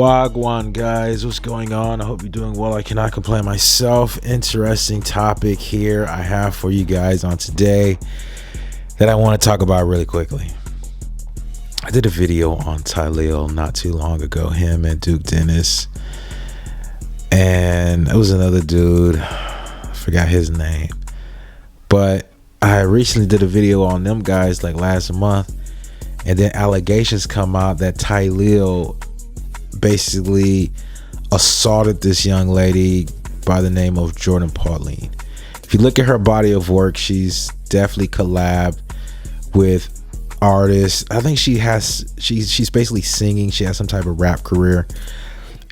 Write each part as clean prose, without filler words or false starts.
Wagwan guys, what's going on? I hope you're doing well. I cannot complain myself. Interesting topic here I have for you guys on today that I want to talk about really quickly. I did a video on Tylil not too long ago, him and Duke Dennis, and it was another dude, I forgot his name, but I recently did a video on them guys like last month, and then allegations come out that Tylil basically assaulted this young lady by the name of Jordan Pauline. If you look at her body of work, she's definitely collabed with artists. I think she's basically singing. She has some type of rap career,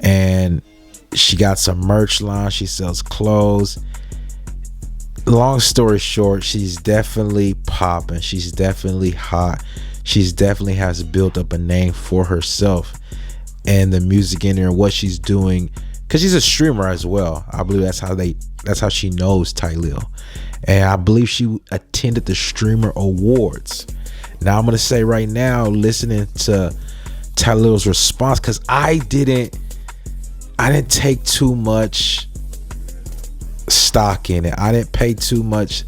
and she got some merch line. She sells clothes. Long story short, she's definitely popping. She's definitely hot. She's definitely has built up a name for herself and the music in there and what she's doing, because she's a streamer as well. I believe that's how she knows Tylil, and I believe she attended the Streamer Awards. Now I'm gonna say right now, listening to Tylil's response, because I didn't take too much stock in it. I didn't pay too much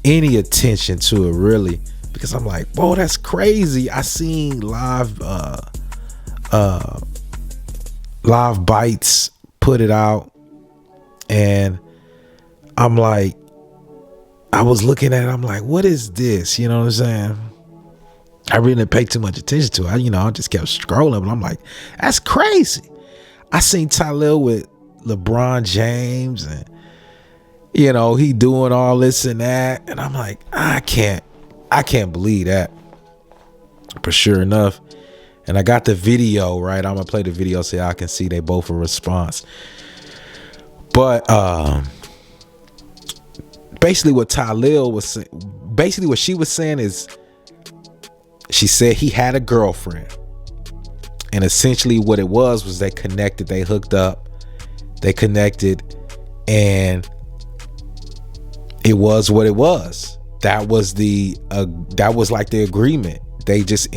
any attention to it really, because I'm like, whoa, that's crazy. I seen live bites put it out, and I'm like, I was looking at it, I'm like, what is this? You know what I'm saying? I really didn't pay too much attention to it. I just kept scrolling, but I'm like, that's crazy. I seen Tylil with LeBron James, and he doing all this and that, and I'm like, I can't believe that. But sure enough, and I got the video, right? I'm gonna play the video so y'all can see they both a response. But basically what Tylil was saying, basically what she was saying is, she said he had a girlfriend, and essentially what it was they connected, they hooked up, they connected, and it was what it was. That was like the agreement. They just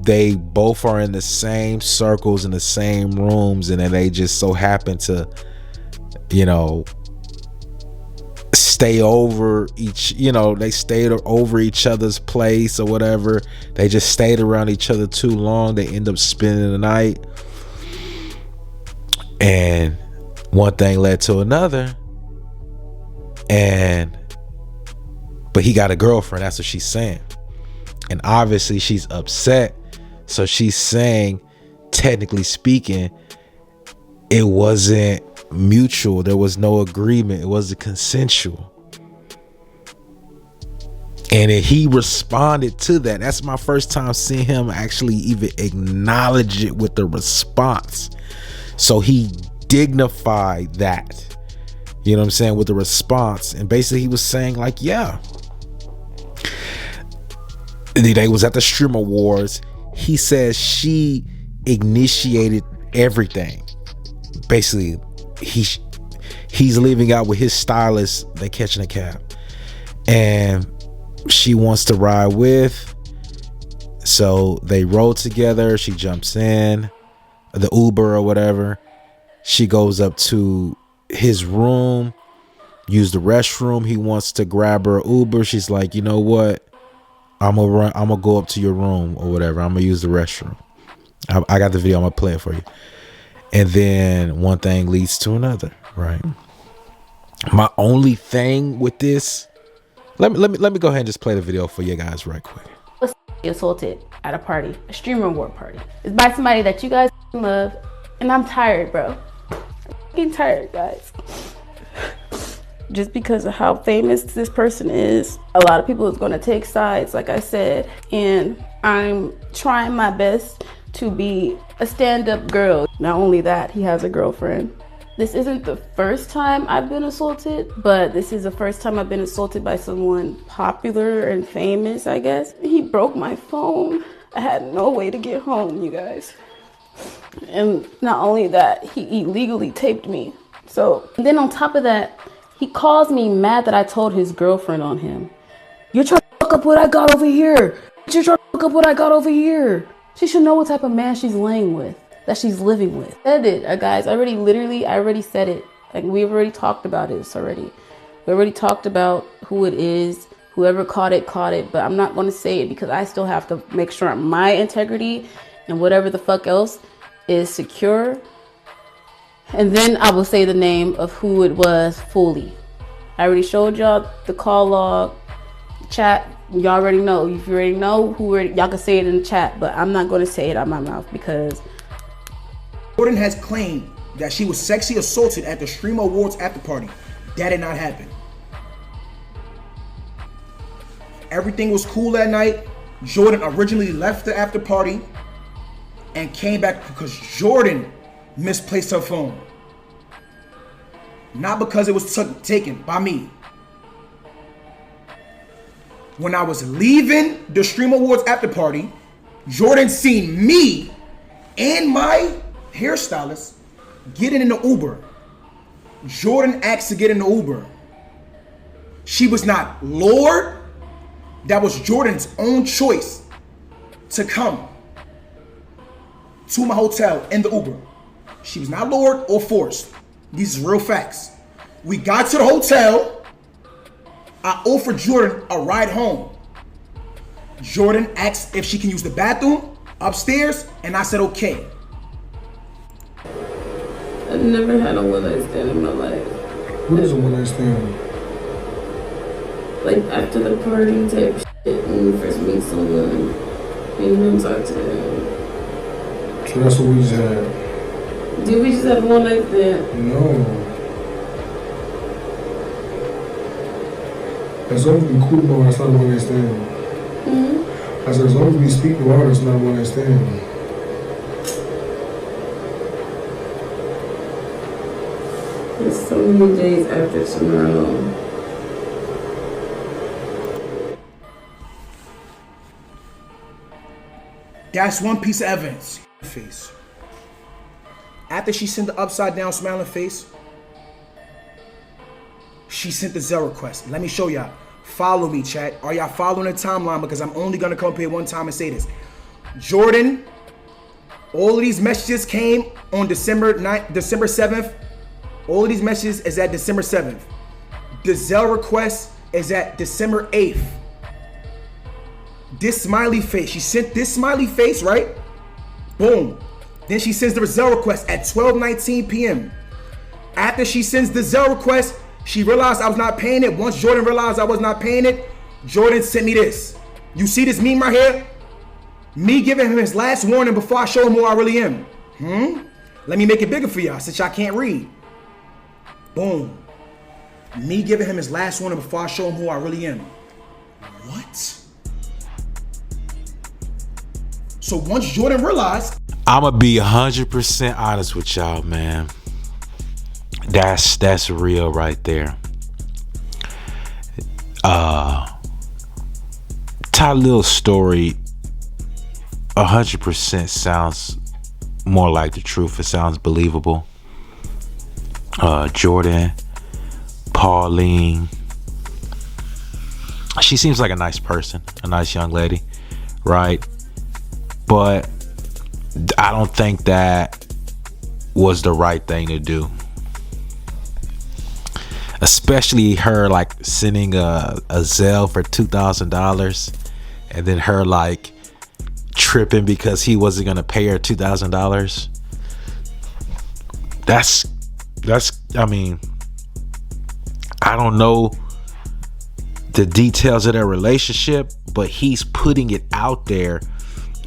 they both are in the same circles, in the same rooms, and then they just so happen to stay over they stayed over each other's place or whatever. They just stayed around each other too long. They end up spending the night, and one thing led to another, but he got a girlfriend. That's what she's saying. And obviously she's upset. So she's saying, technically speaking, it wasn't mutual. There was no agreement. It wasn't consensual. And he responded to that. That's my first time seeing him actually even acknowledge it with the response. So he dignified that, with the response. And basically he was saying like, yeah, they was at the Stream Awards. He says she initiated everything. Basically, he's leaving out with his stylist. They catching a cab, and she wants to ride with. So they rode together. She jumps in the Uber or whatever. She goes up to his room, use the restroom. He wants to grab her Uber. She's like, you know what? I'm gonna go up to your room or whatever. I'm gonna use the restroom. I got the video. I'm gonna play it for you. And then one thing leads to another, right? My only thing with this, let me go ahead and just play the video for you guys right quick. Was assaulted at a party, a Streamer Award party. It's by somebody that you guys love, and I'm tired, bro. I'm getting tired, guys. Just because of how famous this person is, a lot of people is going to take sides, like I said, and I'm trying my best to be a stand-up girl. Not only that, he has a girlfriend. This isn't the first time I've been assaulted, but this is the first time I've been assaulted by someone popular and famous, I guess. He broke my phone. I had no way to get home, you guys. And not only that, he illegally taped me. So, and then on top of that, he calls me mad that I told his girlfriend on him. You're trying to fuck up what I got over here. You're trying to fuck up what I got over here. She should know what type of man she's laying with, that she's living with. I said it, guys. I already said it. Like, we've already talked about this already. We already talked about who it is. Whoever caught it, but I'm not going to say it because I still have to make sure my integrity and whatever the fuck else is secure. And then I will say the name of who it was fully. I already showed y'all the call log, chat. Y'all already know. If you already know y'all can say it in the chat, but I'm not going to say it out my mouth because Jordan has claimed that she was sexually assaulted at the Stream Awards after party. That did not happen. Everything was cool that night. Jordan originally left the after party and came back because Jordan misplaced her phone. Not because it was taken by me. When I was leaving the Stream Awards after party, Jordan seen me and my hairstylist getting in the Uber. Jordan asked to get in the Uber. She was not lured. That was Jordan's own choice to come to my hotel in the Uber. She was not lured or forced. These are real facts. We got to the hotel. I offered Jordan a ride home. Jordan asked if she can use the bathroom upstairs, and I said okay. I've never had a one-night stand in my life. What is a one-night stand? Like after the party type shit, when you first meet someone and you don't talk to them. So that's what we just had. Did we just have one night stand? No. As long as we cool about it, it's not a one-night stand. I said, as long as we speak about it, it's not a one-night stand. There's so many days after tomorrow. That's one piece of evidence. Face. After she sent the upside down smiling face, she sent the Zelle request. Let me show y'all. Follow me, chat. Are y'all following the timeline? Because I'm only gonna come up here one time and say this. Jordan, all of these messages came on December 7th. All of these messages is at December 7th. The Zelle request is at December 8th. This smiley face, she sent this smiley face, right? Boom. Then she sends the Zelle request at 12:19 p.m. After she sends the Zelle request, she realized I was not paying it. Once Jordan realized I was not paying it, Jordan sent me this. You see this meme right here? Me giving him his last warning before I show him who I really am. Let me make it bigger for y'all since y'all can't read. Boom. Me giving him his last warning before I show him who I really am. What? So once Jordan realized, I'ma be 100% honest with y'all, man. That's real right there. Tylil's story 100% sounds more like the truth. It sounds believable. Jordan, Pauline, she seems like a nice person, a nice young lady, right? But I don't think that was the right thing to do. Especially her like sending a Zelle for $2,000 and then her like tripping because he wasn't gonna pay her $2,000. That's I mean, I don't know the details of their relationship, but he's putting it out there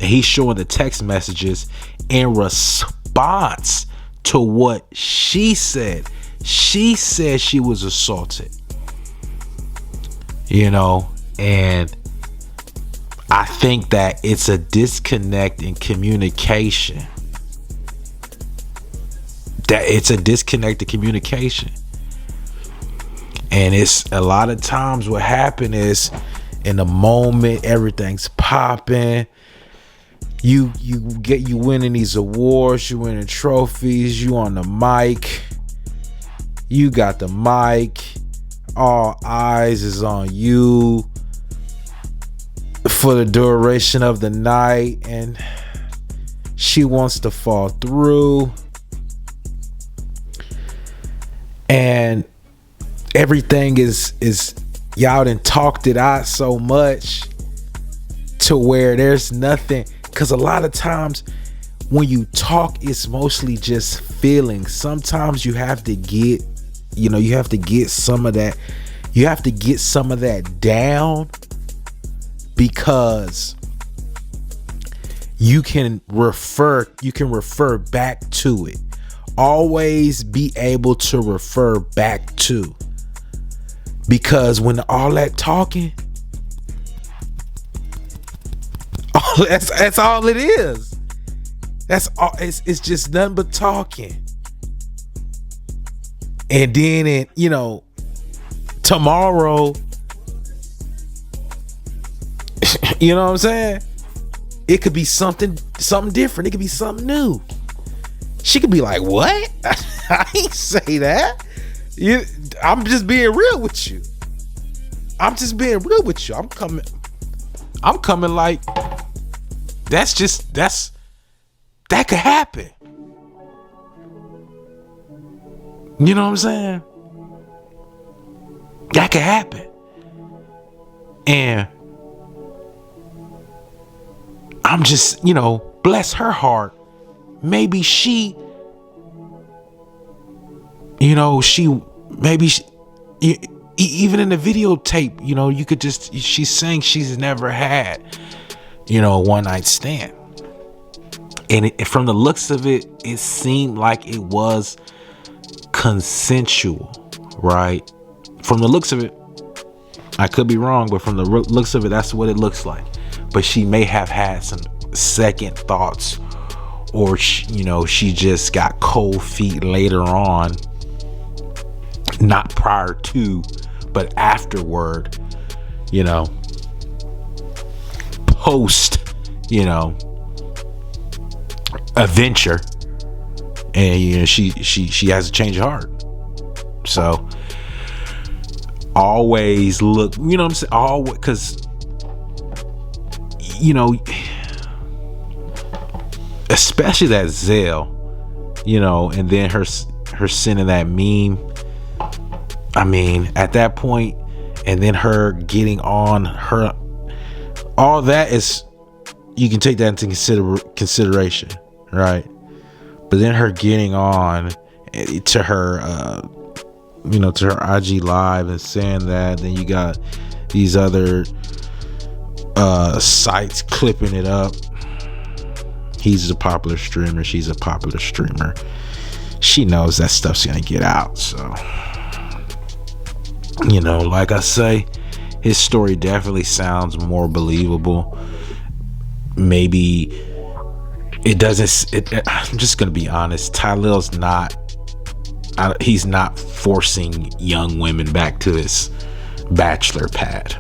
and he's showing the text messages in response to what she said. She said she was assaulted, you know, and I think that it's a disconnect in communication. And it's a lot of times what happened is in the moment, everything's popping. You winning these awards, you winning trophies, you on the mic. You got the mic. All eyes is on you for the duration of the night. And She wants to fall through. And everything is y'all done talked it out so much to where there's nothing. Because a lot of times when you talk, it's mostly just feelings. Sometimes you have to get, you have to get some of that. You have to get some of that down, because you can refer back to it. Always be able to refer back to, because when all that talking, that's all it is. That's all. It's just nothing but talking. And then tomorrow, you know what I'm saying? It could be something different. It could be something new. She could be like, "What? I ain't say that. I'm just being real with you. I'm coming like that could happen." You know what I'm saying? That could happen. And I'm just, bless her heart. Maybe she, even in the videotape, you could just, she's saying she's never had, a one night stand. And from the looks of it, it seemed like it was consensual, right? From the looks of it, I could be wrong, but from the looks of it, that's what it looks like. But she may have had some second thoughts, or she just got cold feet later on, not prior to, but afterward, post, adventure, and she has a change of heart. So always look, what I'm saying, always, because especially that Zell, and then her sending that meme. I mean, at that point, and then her getting on her, all that is, you can take that into consideration, right? But then her getting on to her, to her IG live and saying that, then you got these other sites clipping it up. He's a popular streamer, she's a popular streamer. She knows that stuff's gonna get out. So, like I say, his story definitely sounds more believable. Maybe it doesn't. I'm just gonna be honest. Tylil's not. He's not forcing young women back to his bachelor pad.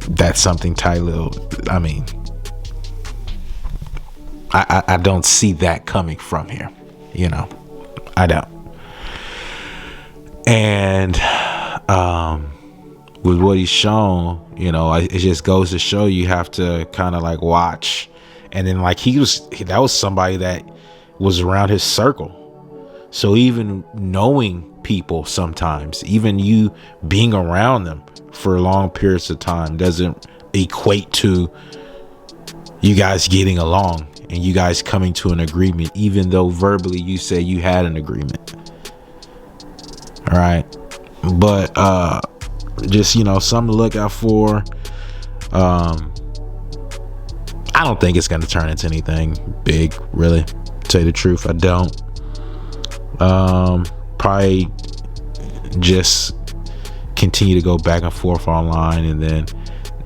That's something Tylil. I mean, I don't see that coming from here. I don't. And with what he's shown, it just goes to show you have to kind of like watch. And then that was somebody that was around his circle. So even knowing people sometimes, even you being around them for long periods of time, doesn't equate to you guys getting along and you guys coming to an agreement, even though verbally you say you had an agreement. All right. But just, something to look out for. I don't think it's going to turn into anything big, really. To tell you the truth, I don't. Probably just continue to go back and forth online, and then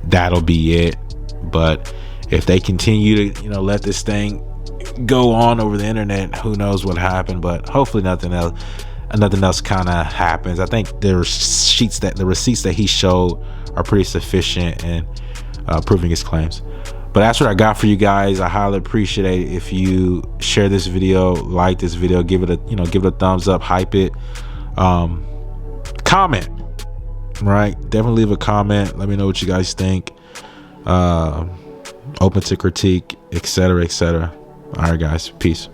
that'll be it. But if they continue to, let this thing go on over the internet, who knows what happened? But hopefully nothing else kind of happens. I think the receipts that he showed are pretty sufficient in proving his claims. But that's what I got for you guys. I highly appreciate it if you share this video, like this video, give it a thumbs up, hype it, comment, right? Definitely leave a comment. Let me know what you guys think. Open to critique, etc., etc. All right, guys. Peace.